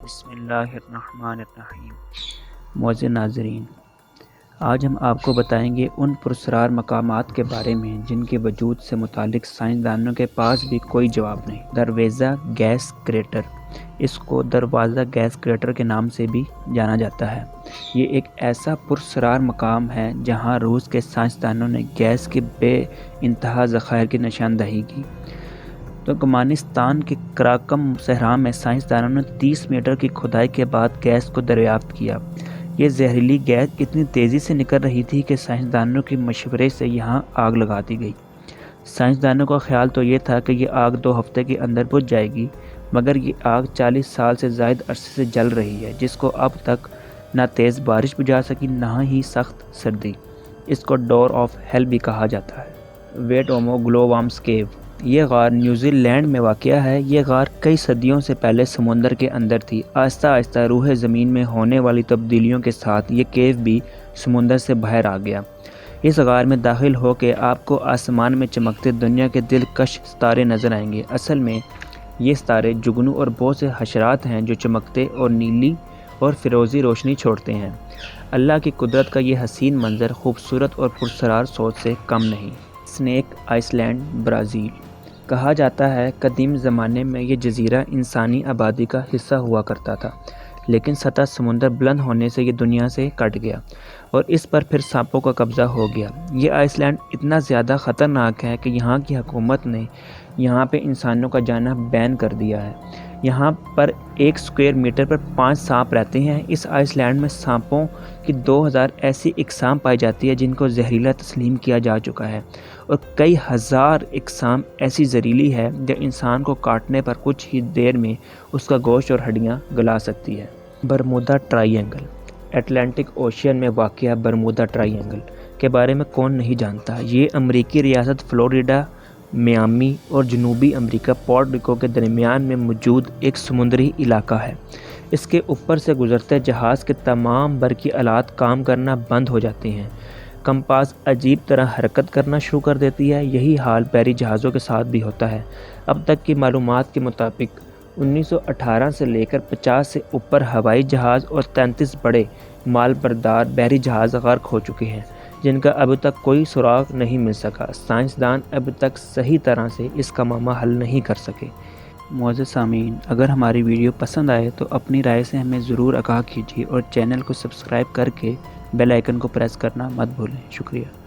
بسم اللہ الرحمن الرحیم۔ معزز ناظرین، آج ہم آپ کو بتائیں گے ان پراسرار مقامات کے بارے میں جن کے وجود سے متعلق سائنسدانوں کے پاس بھی کوئی جواب نہیں۔ دروازہ گیس کریٹر، اس کو دروازہ گیس کریٹر کے نام سے بھی جانا جاتا ہے۔ یہ ایک ایسا پراسرار مقام ہے جہاں روس کے سائنسدانوں نے گیس کے بے انتہا ذخائر کی نشاندہی کی۔ ترکمانستان کے کراکم صحرا میں سائنسدانوں نے 30 میٹر کی کھدائی کے بعد گیس کو دریافت کیا۔ یہ زہریلی گیس اتنی تیزی سے نکل رہی تھی کہ سائنسدانوں کے مشورے سے یہاں آگ لگا دی گئی۔ سائنسدانوں کا خیال تو یہ تھا کہ یہ آگ 2 ہفتے کے اندر بجھ جائے گی، مگر یہ آگ 40 سال سے زائد عرصے سے جل رہی ہے، جس کو اب تک نہ تیز بارش بجھا سکی نہ ہی سخت سردی۔ اس کو ڈور آف ہیل بھی کہا جاتا ہے۔ ویٹومو گلووامس کیو، یہ غار نیوزی لینڈ میں واقع ہے۔ یہ غار کئی صدیوں سے پہلے سمندر کے اندر تھی۔ آہستہ آہستہ روح زمین میں ہونے والی تبدیلیوں کے ساتھ یہ کیو بھی سمندر سے باہر آ گیا۔ اس غار میں داخل ہو کے آپ کو آسمان میں چمکتے دنیا کے دلکش ستارے نظر آئیں گے۔ اصل میں یہ ستارے جگنو اور بہت سے حشرات ہیں جو چمکتے اور نیلی اور فیروزی روشنی چھوڑتے ہیں۔ اللہ کی قدرت کا یہ حسین منظر خوبصورت اور پراسرار سوچ سے کم نہیں۔ Snake Iceland, Brazil. کہا جاتا ہے قدیم زمانے میں یہ جزیرہ انسانی آبادی کا حصہ ہوا کرتا تھا، لیکن سطح سمندر بلند ہونے سے یہ دنیا سے کٹ گیا اور اس پر پھر سانپوں کا قبضہ ہو گیا۔ یہ آئس لینڈ اتنا زیادہ خطرناک ہے کہ یہاں کی حکومت نے یہاں پہ انسانوں کا جانا بین کر دیا ہے۔ یہاں پر 1 اسکوائر میٹر پر 5 سانپ رہتے ہیں۔ اس آئس لینڈ میں سانپوں کی 2000 ایسی اقسام پائی جاتی ہے جن کو زہریلا تسلیم کیا جا چکا ہے، اور کئی ہزار اقسام ایسی زہریلی ہے جو انسان کو کاٹنے پر کچھ ہی دیر میں اس کا گوشت اور ہڈیاں گلا سکتی ہے۔ Bermuda try angle, Atlantic ocean میں واقع برمودا ٹرائی اینگل کے بارے میں کون نہیں جانتا۔ یہ امریکی ریاست فلوریڈا، میامی اور جنوبی امریکہ پورٹو ریکو کے درمیان میں موجود ایک سمندری علاقہ ہے۔ اس کے اوپر سے گزرتے جہاز کے تمام برقی آلات کام کرنا بند ہو جاتے ہیں۔ کمپاس عجیب طرح حرکت کرنا شروع کر دیتی ہے۔ یہی حال بحری جہازوں کے ساتھ بھی ہوتا ہے۔ اب تک کی معلومات کے مطابق 1918 سے لے کر 50 سے اوپر ہوائی جہاز اور 33 بڑے مال بردار بحری جہاز غرق ہو چکے ہیں، جن کا ابھی تک کوئی سراغ نہیں مل سکا۔ سائنسدان ابھی تک صحیح طرح سے اس کا معمہ حل نہیں کر سکے۔ معزز سامعین، اگر ہماری ویڈیو پسند آئے تو اپنی رائے سے ہمیں ضرور آگاہ کیجیے اور چینل کو سبسکرائب کر کے بیل آئیکن کو پریس کرنا مت بھولیں۔ شکریہ۔